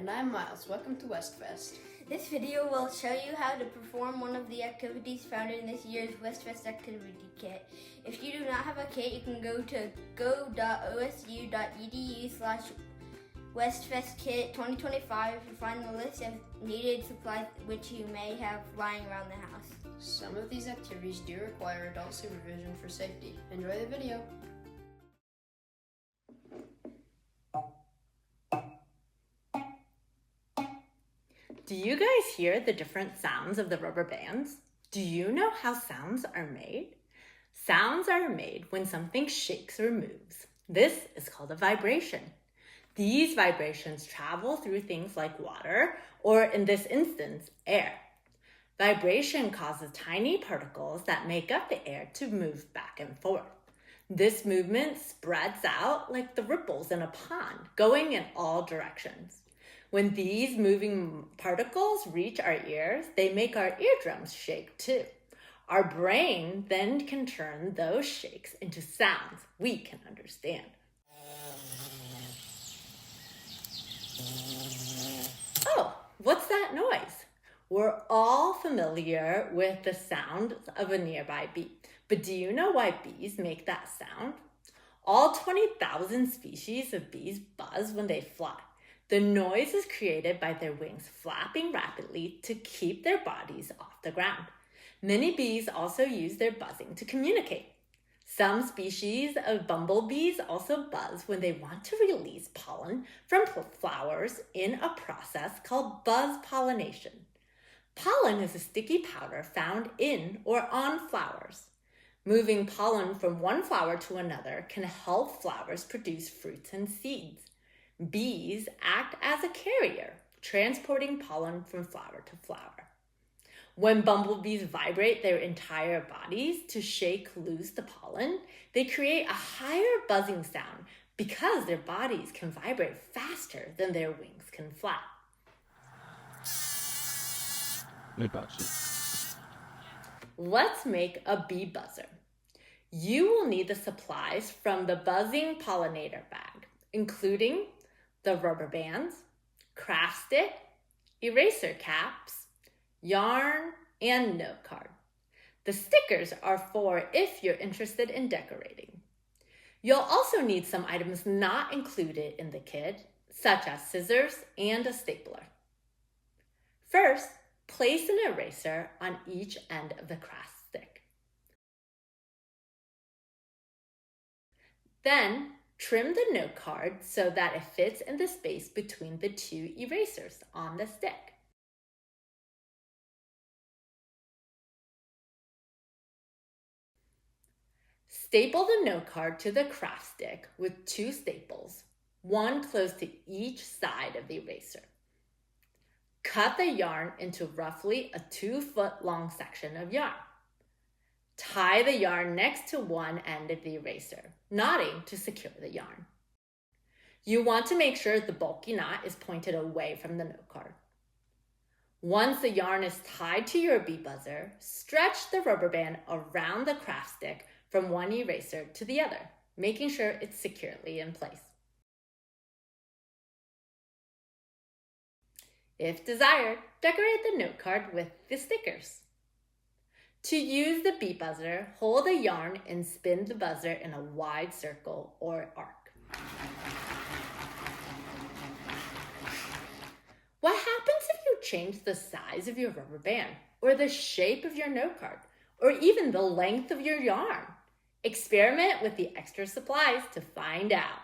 And I'm Miles. Welcome to WestFest. This video will show you how to perform one of the activities found in this year's WestFest activity kit. If you do not have a kit, you can go to go.osu.edu/WestFestKit 2025 to find the list of needed supplies which you may have lying around the house. Some of these activities do require adult supervision for safety. Enjoy the video. Do you guys hear the different sounds of the rubber bands? Do you know how sounds are made? Sounds are made when something shakes or moves. This is called a vibration. These vibrations travel through things like water, or in this instance, air. Vibration causes tiny particles that make up the air to move back and forth. This movement spreads out like the ripples in a pond, going in all directions. When these moving particles reach our ears, they make our eardrums shake too. Our brain then can turn those shakes into sounds we can understand. Oh, what's that noise? We're all familiar with the sound of a nearby bee, but do you know why bees make that sound? All 20,000 species of bees buzz when they fly. The noise is created by their wings flapping rapidly to keep their bodies off the ground. Many bees also use their buzzing to communicate. Some species of bumblebees also buzz when they want to release pollen from flowers in a process called buzz pollination. Pollen is a sticky powder found in or on flowers. Moving pollen from one flower to another can help flowers produce fruits and seeds. Bees act as a carrier, transporting pollen from flower to flower. When bumblebees vibrate their entire bodies to shake loose the pollen, they create a higher buzzing sound because their bodies can vibrate faster than their wings can flap. Let's make a bee buzzer. You will need the supplies from the Buzzing Pollinator bag, including the rubber bands, craft stick, eraser caps, yarn, and note card. The stickers are for if you're interested in decorating. You'll also need some items not included in the kit, such as scissors and a stapler. First, place an eraser on each end of the craft stick. Then, trim the note card so that it fits in the space between the two erasers on the stick. Staple the note card to the craft stick with two staples, one close to each side of the eraser. Cut the yarn into roughly a 2-foot long section of yarn. Tie the yarn next to one end of the eraser, knotting to secure the yarn. You want to make sure the bulky knot is pointed away from the note card. Once the yarn is tied to your bee buzzer, stretch the rubber band around the craft stick from one eraser to the other, making sure it's securely in place. If desired, decorate the note card with the stickers. To use the bee buzzer, hold the yarn and spin the buzzer in a wide circle or arc. What happens if you change the size of your rubber band, or the shape of your note card, or even the length of your yarn? Experiment with the extra supplies to find out.